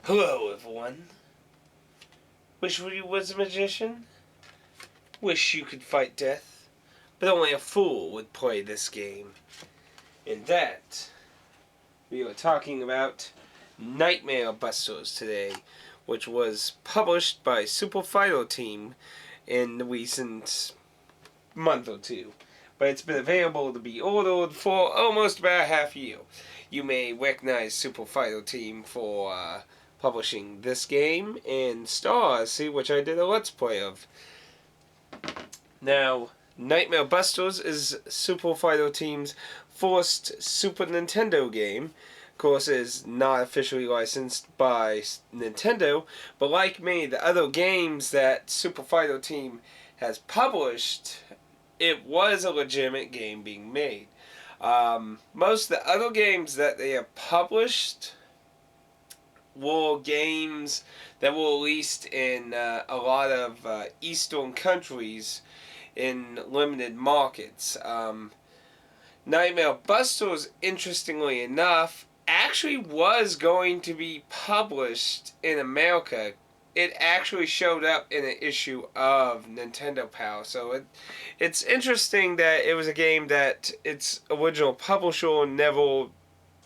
Hello, everyone. Wish you was a magician? Wish you could fight death? But only a fool would play this game. In that, we are talking about Nightmare Busters today, which was published by Super Fighter Team in the recent month or two. But it's been available to be ordered for almost about half a year. You may recognize Super Fighter Team for publishing this game and Star Odyssey, which I did a Let's Play of. Now, Nightmare Busters is Super Fighter Team's first Super Nintendo game. Of course, it is not officially licensed by Nintendo, but like many of the other games that Super Fighter Team has published, it was a legitimate game being made. Most of the other games that they have published were games that were released in a lot of Eastern countries in limited markets. Nightmare Busters, interestingly enough, actually was going to be published in America. It actually showed up in an issue of Nintendo Power. So it's interesting that it was a game that its original publisher never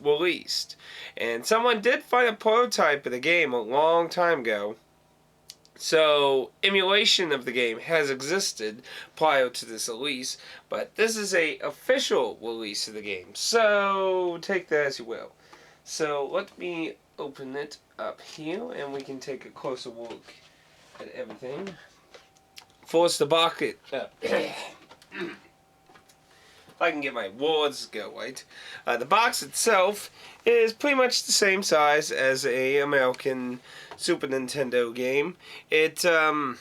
released. And someone did find a prototype of the game a long time ago. So emulation of the game has existed prior to this release, but this is a official release of the game. So take that as you will. So let me open it up here and we can take a closer look at everything. First, the bucket. If I can get my words go right. The box itself is pretty much the same size as a American Super Nintendo game. It, if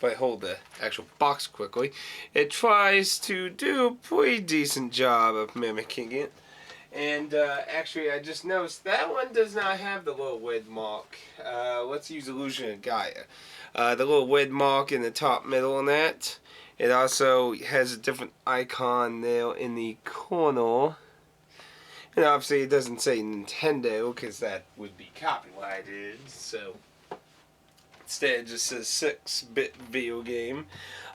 I hold the actual box quickly, it tries to do a pretty decent job of mimicking it. And actually, I just noticed that one does not have the little red mark. Let's use Illusion of Gaia. The little red mark in the top middle on that. It also has a different icon there in the corner. And obviously it doesn't say Nintendo because that would be copyrighted. So instead it just says 6-bit video game.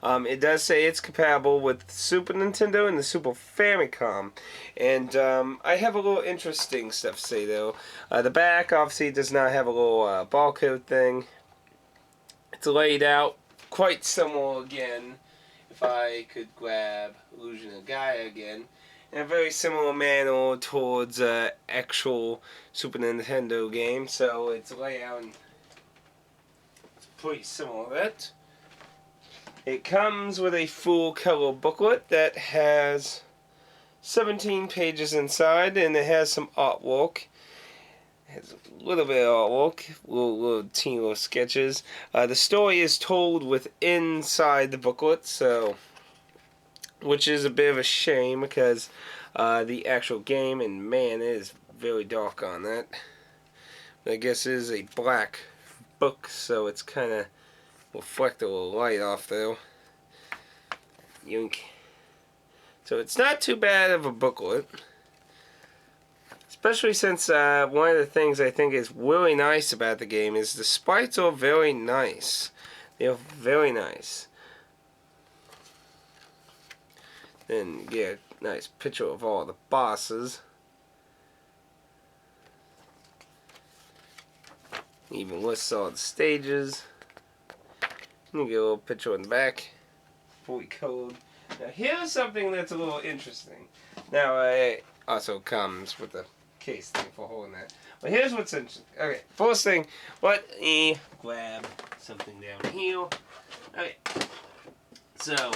It does say it's compatible with Super Nintendo and the Super Famicom. And I have a little interesting stuff to say though. The back obviously does not have a little barcode thing. It's laid out quite similar again. If I could grab Illusion of Gaia again, in a very similar manner towards actual Super Nintendo game, so it's layout and it's pretty similar to that. It comes with a full color booklet that has 17 pages inside, and it has some artwork. It has a little bit of artwork, little teeny little sketches. The story is told inside the booklet, so which is a bit of a shame because the actual game, and man, it is very dark on that. But I guess it is a black book, so it's kind of reflect a little light off though. Yoink. So it's not too bad of a booklet. Especially since one of the things I think is really nice about the game is the sprites are very nice. They are very nice. Then you get a nice picture of all the bosses. Even lists all the stages. You get a little picture in the back. Fully code. Now here's something that's a little interesting. Now it also comes with a case thing for holding that. But here's what's interesting. Okay, first thing, let me grab something down here. Okay, so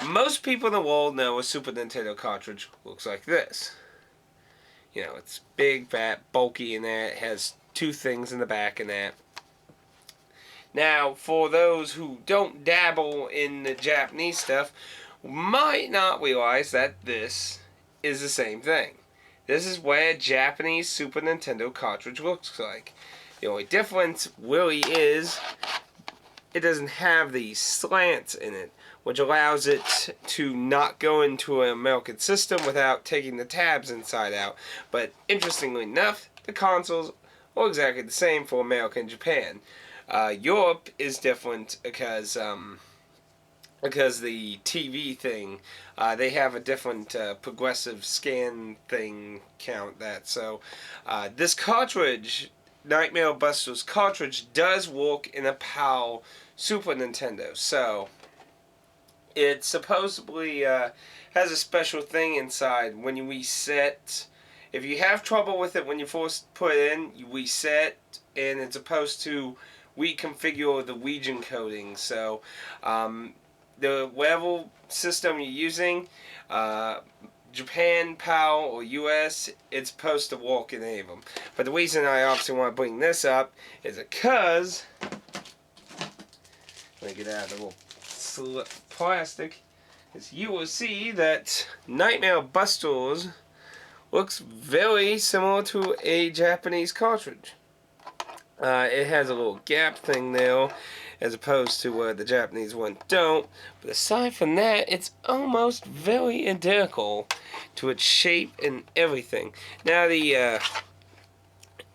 most people in the world know a Super Nintendo cartridge looks like this. You know, it's big, fat, bulky in there. It has two things in the back and that. Now, for those who don't dabble in the Japanese stuff, might not realize that this is the same thing. This is what a Japanese Super Nintendo cartridge looks like. The only difference really is it doesn't have these slants in it, which allows it to not go into an American system without taking the tabs inside out. But interestingly enough, the consoles are exactly the same for America and Japan. Europe is different because the TV thing, they have a different progressive scan thing count that. So this cartridge, Nightmare Busters cartridge, does work in a PAL Super Nintendo. So it supposedly has a special thing inside when you reset. If you have trouble with it when you first put it in, you reset, and it's supposed to reconfigure the region coding. So the whatever system you're using, Japan, PAL, or US, it's supposed to work in any of them. But the reason I obviously want to bring this up is because, let me get out of the little plastic, is you will see that Nightmare Busters looks very similar to a Japanese cartridge. It has a little gap thing there, as opposed to the Japanese one don't. But aside from that, it's almost very identical to its shape and everything. Now the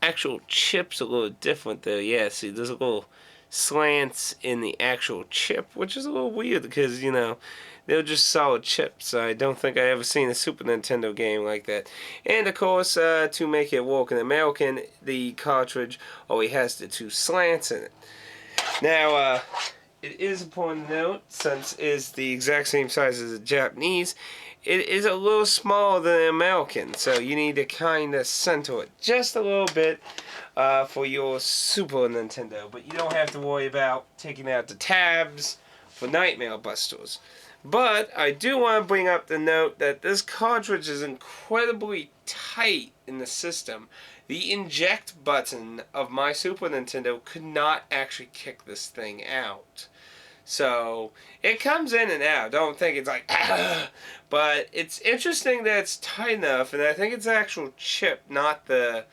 actual chip's a little different there. Yeah, see, there's a little slants in the actual chip, which is a little weird because, you know, they're just solid chips. I don't think I ever seen a Super Nintendo game like that. And of course, to make it work in American, the cartridge only has the two slants in it. Now, it is important to note, since it's the exact same size as the Japanese, it is a little smaller than the American, so you need to kind of center it just a little bit for your Super Nintendo. But you don't have to worry about taking out the tabs for Nightmare Busters. But I do want to bring up the note that this cartridge is incredibly tight in the system. The eject button of my Super Nintendo could not actually kick this thing out. So it comes in and out. Don't think it's like, but it's interesting that it's tight enough, and I think it's the actual chip, not the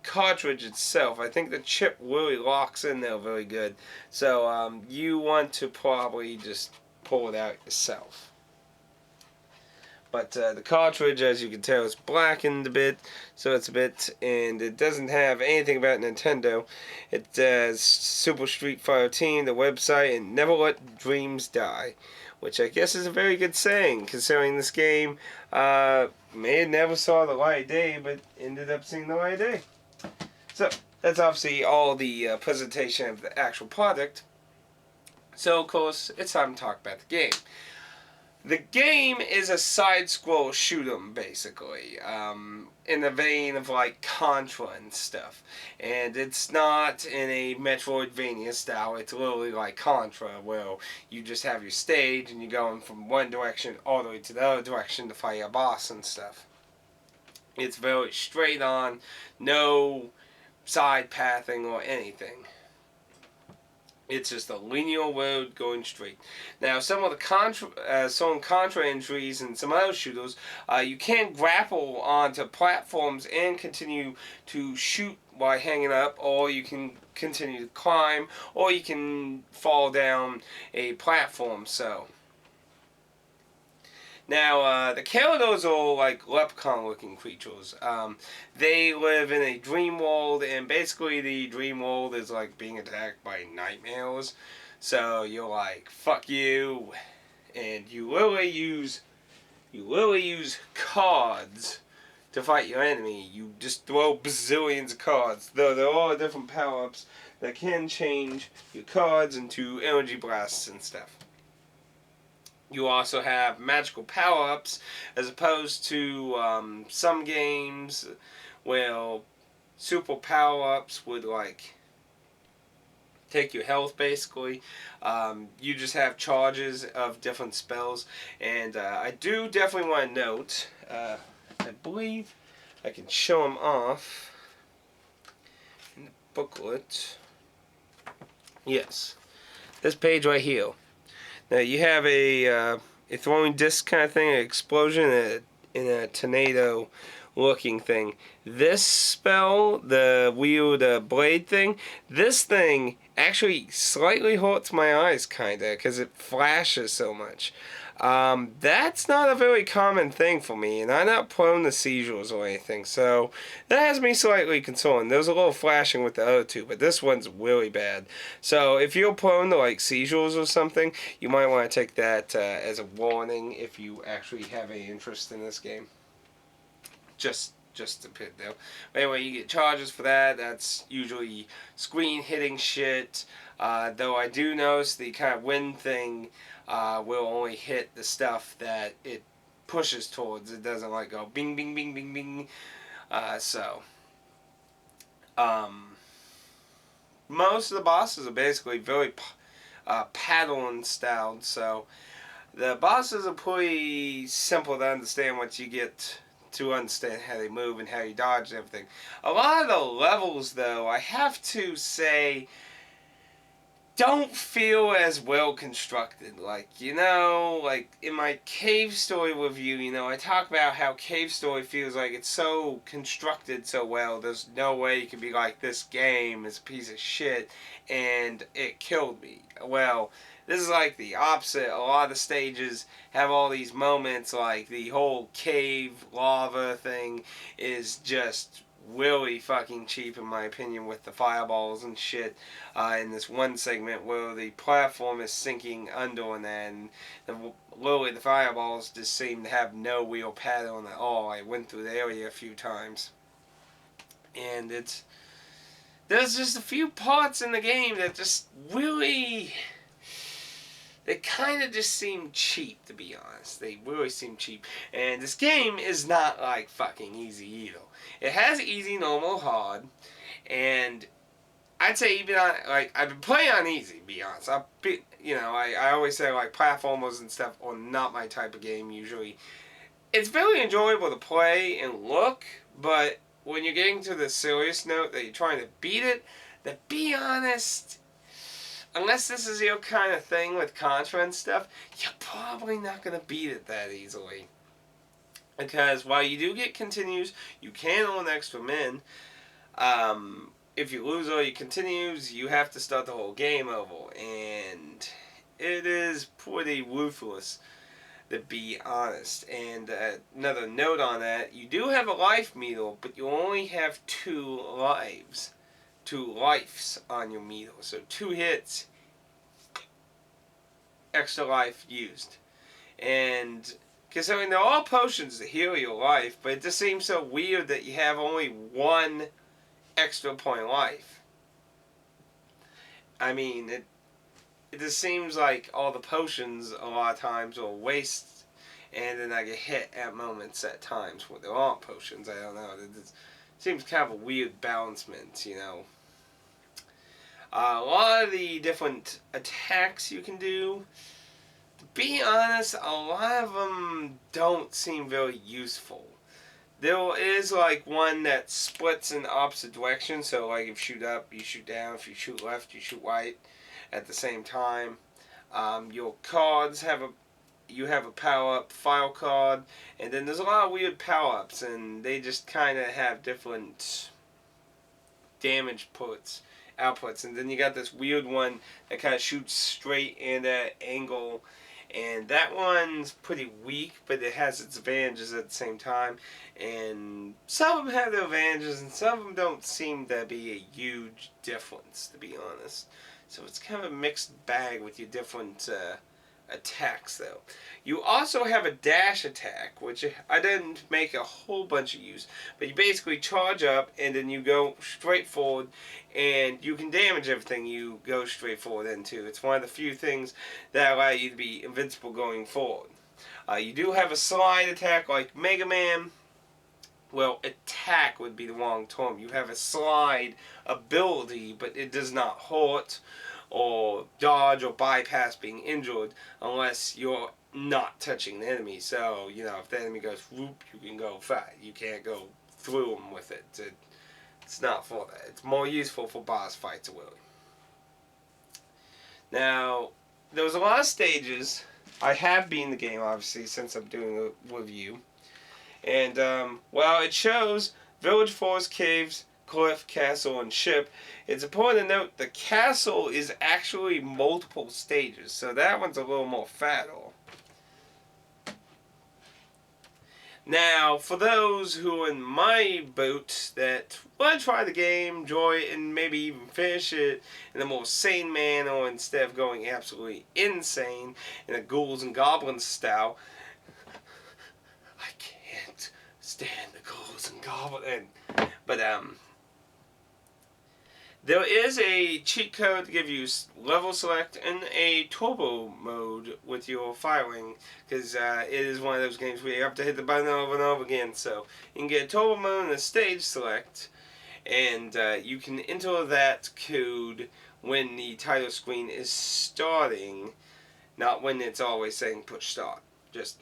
cartridge itself. I think the chip really locks in there very good. So you want to probably just pull it out yourself. But the cartridge, as you can tell, is blackened a bit, so it's a bit, and it doesn't have anything about Nintendo. It does Super Street Fighter Team, the website, and Never Let Dreams Die, which I guess is a very good saying, considering this game may have never saw the light of day, but ended up seeing the light of day. So that's obviously all the presentation of the actual product. So, of course, it's time to talk about the game. The game is a side-scroll shoot-'em, basically, in the vein of, like, Contra and stuff. And it's not in a Metroidvania style. It's literally like Contra, where you just have your stage and you're going from one direction all the way to the other direction to fight a boss and stuff. It's very straight on, no side pathing or anything. It's just a linear road going straight. Now, some of the Contra entries and some other shooters, you can grapple onto platforms and continue to shoot while hanging up, or you can continue to climb, or you can fall down a platform. So now, the Kalados are like leprechaun-looking creatures. They live in a dream world, and basically the dream world is like being attacked by nightmares. So you're like, fuck you, and you literally use cards to fight your enemy. You just throw bazillions of cards. Though there are different power-ups that can change your cards into energy blasts and stuff. You also have magical power-ups, as opposed to some games where super power-ups would like take your health basically. You just have charges of different spells, and I do definitely want to note, I believe I can show them off in the booklet. Yes, this page right here. Now you have a throwing disc kind of thing, an explosion in a tornado looking thing. This spell, the wield blade thing, this thing actually slightly hurts my eyes, kinda, because it flashes so much. That's not a very common thing for me, and I'm not prone to seizures or anything, so that has me slightly concerned. There's a little flashing with the other two, but this one's really bad. So if you're prone to like seizures or something, you might want to take that as a warning if you actually have any interest in this game. Just a bit though. But anyway, you get charges for that. That's usually screen hitting shit. Though I do notice the kind of wind thing will only hit the stuff that it pushes towards. It doesn't like go bing bing bing bing bing. Most of the bosses are basically very pattern styled. So the bosses are pretty simple to understand once you get to understand how they move and how you dodge and everything. A lot of the levels, though, I have to say, don't feel as well constructed. Like, like in my Cave Story review, I talk about how Cave Story feels like it's so constructed so well. There's no way you can be like, this game is a piece of shit, and it killed me. Well, this is like the opposite. A lot of the stages have all these moments, like the whole cave lava thing is just really fucking cheap in my opinion with the fireballs and shit in this one segment where the platform is sinking under and then literally the fireballs just seem to have no real pattern at all. I went through the area a few times and there's just a few parts in the game that just really, they kind of just seem cheap, to be honest. They really seem cheap. And this game is not like fucking easy either. It has easy, normal, hard. And I'd say even on, like, I've been playing on easy, to be honest. I always say like platformers and stuff are not my type of game usually. It's very enjoyable to play and look, but when you're getting to the serious note that you're trying to beat it, to be honest, unless this is your kind of thing with Contra and stuff, you're probably not going to beat it that easily. Because while you do get continues, you can earn extra men. If you lose all your continues, you have to start the whole game over. And it is pretty ruthless, to be honest. And another note on that, you do have a life meter, but you only have 2 lives. 2 lives on your meter. So 2 hits, extra life used. And considering they're all potions to heal your life, but it just seems so weird that you have only 1 extra point life. I mean, it just seems like all the potions a lot of times are waste, and then I get hit at moments at times where there aren't potions. I don't know. It just seems kind of a weird balancement, A lot of the different attacks you can do, to be honest, a lot of them don't seem very useful. There is like one that splits in opposite directions, so like if you shoot up, you shoot down. If you shoot left, you shoot right at the same time. Your cards you have a power-up file card, and then there's a lot of weird power-ups, and they just kind of have different damage outputs, and then you got this weird one that kind of shoots straight in at an angle, and that one's pretty weak, but it has its advantages at the same time, and some of them have their advantages, and some of them don't seem to be a huge difference, to be honest. So it's kind of a mixed bag with your different attacks, though. You also have a dash attack, which I didn't make a whole bunch of use, but you basically charge up and then you go straight forward, and you can damage everything you go straight forward into. It's one of the few things that allow you to be invincible going forward. You do have a slide attack like Mega Man. Well, attack would be the wrong term. You have a slide ability, but it does not hurt or dodge or bypass being injured unless you're not touching the enemy. So, if the enemy goes whoop, you can go fight. You can't go through them with it. It's not for that. It's more useful for boss fights, really. Now, there was a lot of stages. I have beaten the game, obviously, since I'm doing a review. And, well, it shows village, forest, caves, cliff, castle, and ship. It's important to note the castle is actually multiple stages, so that one's a little more fatal. Now, for those who are in my boat that want to try the game, enjoy it, and maybe even finish it in a more sane manner instead of going absolutely insane in a ghouls and goblins style, I can't stand the ghouls and goblins. But, there is a cheat code to give you level select and a turbo mode with your firing, because it is one of those games where you have to hit the button over and over again. So you can get a turbo mode and a stage select, and you can enter that code when the title screen is starting, not when it's always saying push start. Just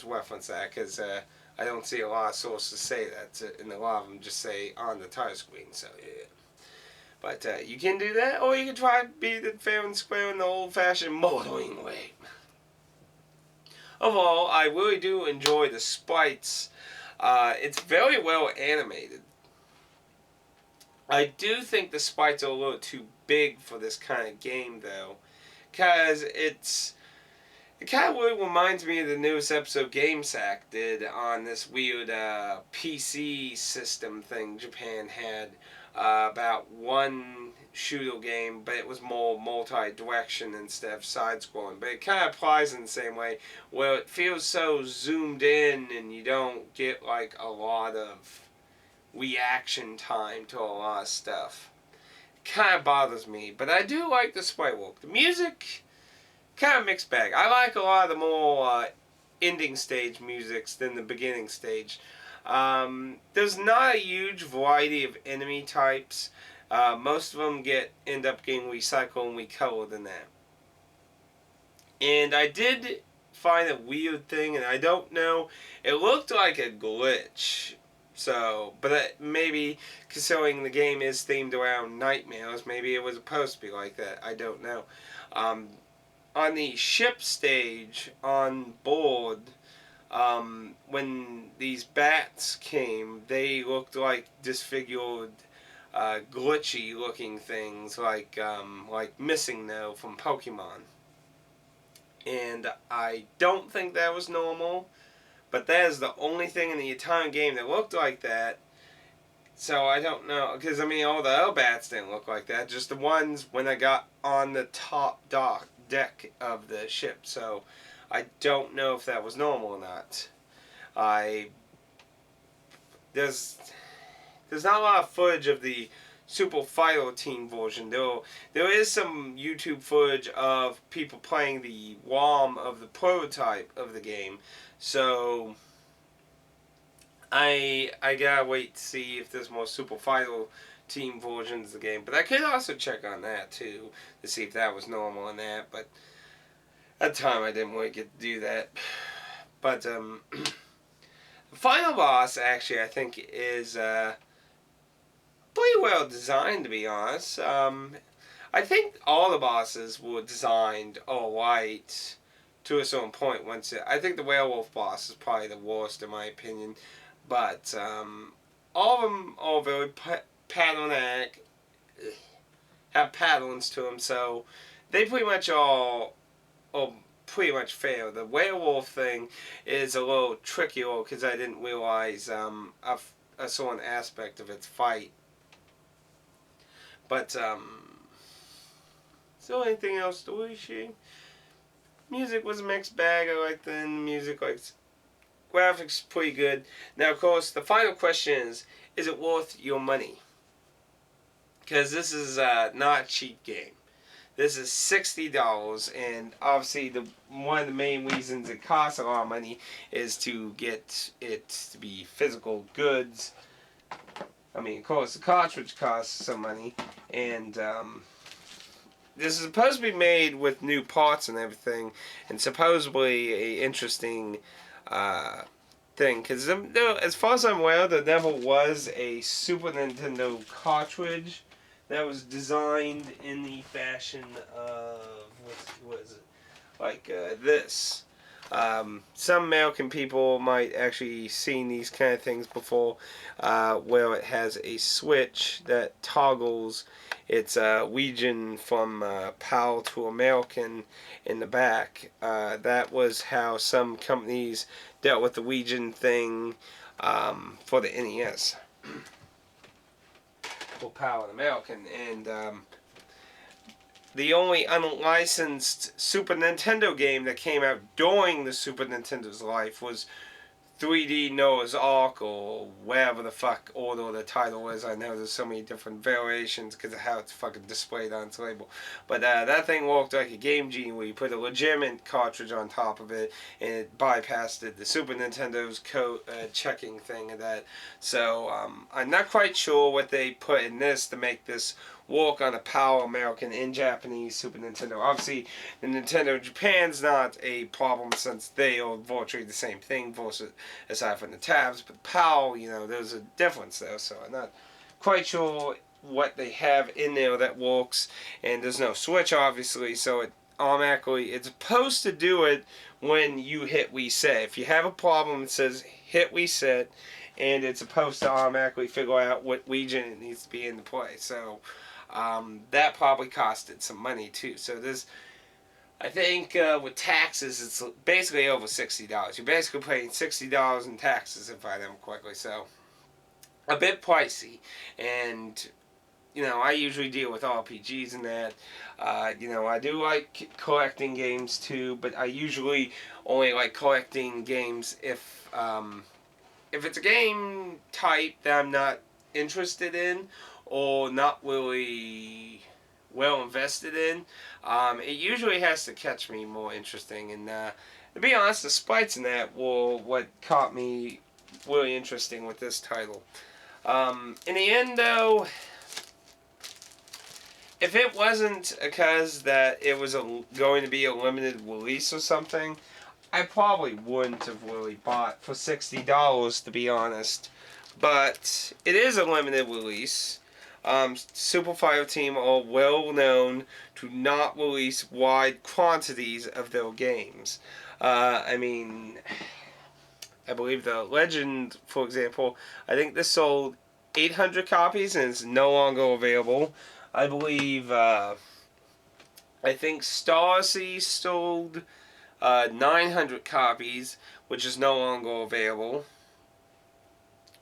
reference that, because I don't see a lot of sources say that, and a lot of them just say on the title screen. So yeah. But you can do that, or you can try to beat it fair and square in the old-fashioned modeling way. Overall, I really do enjoy the sprites. It's very well animated. I do think the sprites are a little too big for this kind of game, though, because it kind of really reminds me of the newest episode GameSack did on this weird PC system thing Japan had. About one shooter game, but it was more multi-direction instead of side-scrolling. But it kind of applies in the same way, where it feels so zoomed in and you don't get like a lot of reaction time to a lot of stuff. It kind of bothers me, but I do like the sprite work. The music, kind of mixed bag. I like a lot of the more ending stage musics than the beginning stage. There's not a huge variety of enemy types. Most of them end up getting recycled and recolored in that. And I did find a weird thing, and I don't know. It looked like a glitch. So, but maybe considering the game is themed around nightmares, maybe it was supposed to be like that. I don't know. On the ship stage on board, when these bats came, they looked like disfigured, glitchy looking things, like Missing No from Pokemon. And I don't think that was normal, but that is the only thing in the entire game that looked like that. So I don't know, because I mean all the other bats didn't look like that, just the ones when I got on the top deck of the ship. So I don't know if that was normal or not. There's not a lot of footage of the Super Fighter Team version. There is some YouTube footage of people playing the ROM of the prototype of the game. So I gotta wait to see if there's more Super Fighter Team versions of the game. But I could also check on that too to see if that was normal in that. But at the time I didn't really get to do that. But the final boss actually I think is pretty well designed, to be honest. I think all the bosses were designed alright to a certain point. I think the werewolf boss is probably the worst in my opinion. But all of them are very pattern-like, have patterns to them, so they pretty much all are pretty much fair. The werewolf thing is a little trickier because I didn't realize a certain aspect of its fight. But is there anything else to wish? Music was a mixed bag. I liked the music, graphics pretty good. Now, of course, the final question is it worth your money? Because this is not a cheap game. This is $60, and obviously one of the main reasons it costs a lot of money is to get it to be physical goods. I mean, of course, the cartridge costs some money, and this is supposed to be made with new parts and everything, and supposedly a interesting thing, because as far as I'm aware, there never was a Super Nintendo cartridge that was designed in the fashion of what is it, like this. Some American people might actually seen these kind of things before, where it has a switch that toggles its Ouija from PAL to American in the back. That was how some companies dealt with the Ouija thing for the NES. For PAL and American. And the only unlicensed Super Nintendo game that came out during the Super Nintendo's life was 3D Noah's Ark, or whatever the fuck order the title is. I know there's so many different variations because of how it's fucking displayed on its label. But that thing worked like a Game Genie, where you put a legitimate cartridge on top of it and it bypassed the Super Nintendo's checking thing of that. So I'm not quite sure what they put in this to make this work on a PAL American and Japanese Super Nintendo. Obviously, the Nintendo Japan's not a problem, since they are virtually the same thing, aside from the tabs. But PAL, there's a difference there, so I'm not quite sure what they have in there that works. And there's no switch, obviously, so it automatically, it's supposed to do it when you hit reset. If you have a problem, it says hit reset, and it's supposed to automatically figure out what region it needs to be in to play. So that probably costed some money too. So there's, I think with taxes, it's basically over $60. You're basically paying $60 in taxes, if I remember correctly. So a bit pricey. And I usually deal with RPGs and that. I do like collecting games too, but I usually only like collecting games if it's a game type that I'm not interested in or not really well invested in, it usually has to catch me more interesting. And to be honest, the sprites in that were what caught me really interesting with this title. In the end, though, if it wasn't because that it was going to be a limited release or something, I probably wouldn't have really bought for $60, to be honest. But it is a limited release. Super Fireteam are well known to not release wide quantities of their games. I believe the Legend, for example, I think this sold 800 copies and it's no longer available. I believe, I think Star Sea sold 900 copies, which is no longer available.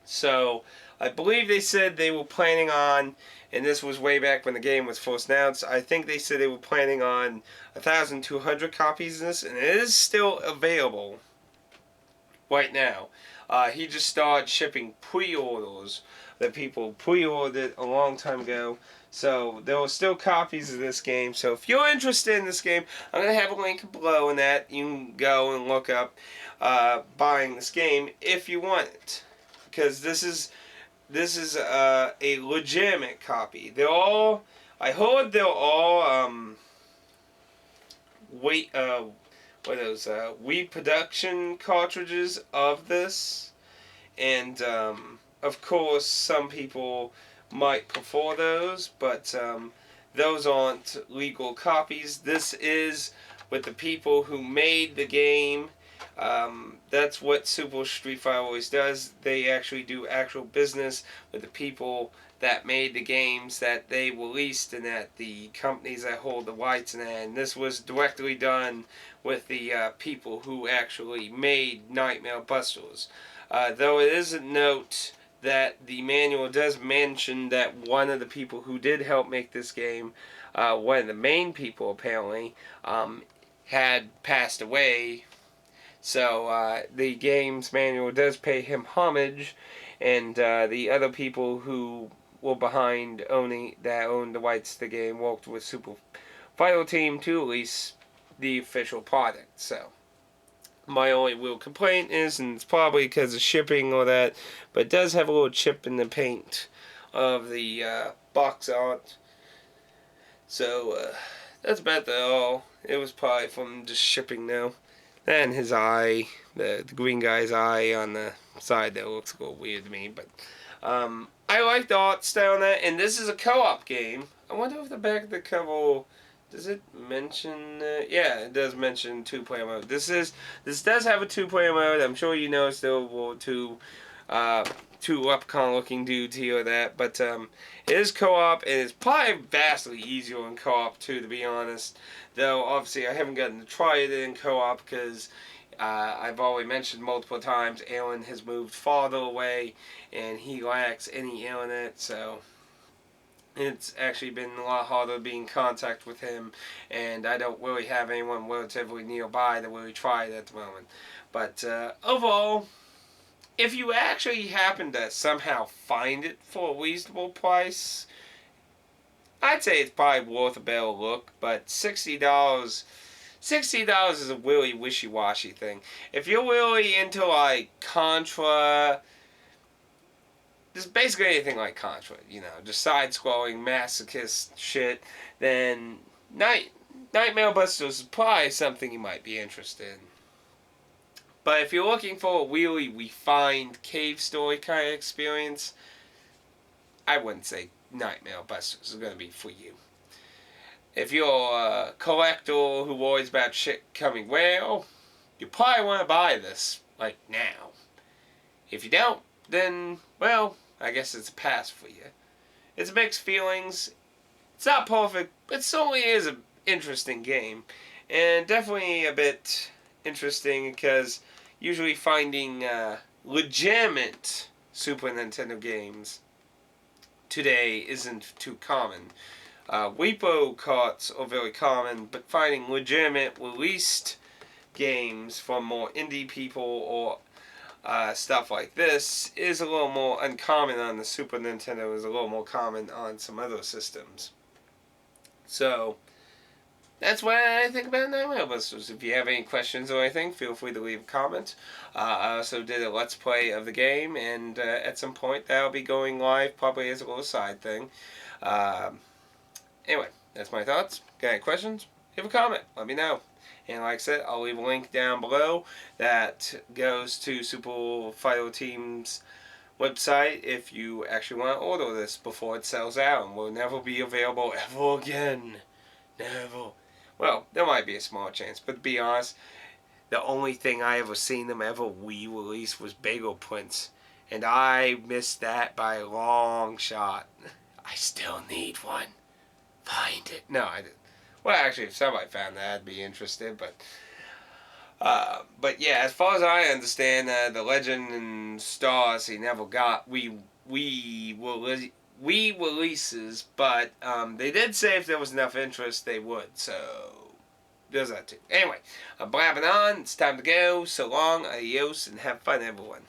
So, I believe they said they were planning on, and this was way back when the game was first announced, I think they said they were planning on 1,200 copies of this, and it is still available right now. He just started shipping pre-orders that people pre-ordered a long time ago. So there are still copies of this game. So if you're interested in this game, I'm going to have a link below in that. You can go and look up buying this game if you want it. Because this is a legitimate copy. They're all, I heard they're all reproduction cartridges of this, and of course some people might prefer those, but those aren't legal copies. This is with the people who made the game. That's what Super Street Fighter always does. They actually do actual business with the people that made the games that they released, and that the companies that hold the rights in that. And this was directly done with the people who actually made Nightmare Busters. Though it is a note that the manual does mention that one of the people who did help make this game, one of the main people apparently, had passed away. So the game's manual does pay him homage, and the other people who were behind owned the rights to the game worked with Super Fireteam to release the official product. So my only real complaint is, and it's probably because of shipping or that, but it does have a little chip in the paint of the box art. So that's about all. It was probably from just shipping now. And his eye, the green guy's eye on the side, that looks a little weird to me. But I like the art style on that. And this is a co-op game. I wonder if the back of the cover Does it mention? Yeah, it does mention two-player mode. This does have a two-player mode. I'm sure you know still two Leprechaun-looking dudes here or that, but it is co-op, and it's probably vastly easier in co-op too, to be honest. Though obviously I haven't gotten to try it in co-op because I've already mentioned multiple times Alan has moved farther away, and he lacks any internet, so it's actually been a lot harder being in contact with him, and I don't really have anyone relatively nearby to really try it at the moment. But overall, if you actually happen to somehow find it for a reasonable price, I'd say it's probably worth a better look. But $60 is a really wishy-washy thing. If you're really into like Contra, just basically anything like Contra, just side-scrolling masochist shit, then Nightmare Busters is probably something you might be interested in. But if you're looking for a really refined cave story kind of experience, I wouldn't say Nightmare Busters is going to be for you. If you're a collector who worries about shit coming well, you probably want to buy this, like, now. If you don't, then, well, I guess it's a pass for you. It's mixed feelings. It's not perfect, but it certainly is an interesting game. And definitely a bit interesting because usually finding legitimate Super Nintendo games today isn't too common. Repo carts are very common, but finding legitimate released games from more indie people or stuff like this is a little more uncommon on the Super Nintendo, is a little more common on some other systems. So, that's what I think about Nightmare Busters. If you have any questions or anything, feel free to leave a comment. I also did a Let's Play of the game, and at some point that'll be going live, probably as a little side thing. Anyway, that's my thoughts. Got any questions? Leave a comment. Let me know. And like I said, I'll leave a link down below that goes to Super Fighter Team's website if you actually want to order this before it sells out and will never be available ever again. Never. Well, there might be a small chance, but to be honest, the only thing I ever seen them ever re-release was Bagel Prince, and I missed that by a long shot. I still need one. Find it. No, I didn't. Well, actually, if somebody found that, I'd be interested, but yeah, as far as I understand, the Legend and Stars he never got releases, but they did say if there was enough interest, they would. So there's that too. Anyway, I'm blabbing on. It's time to go. So long, adios, and have fun, everyone.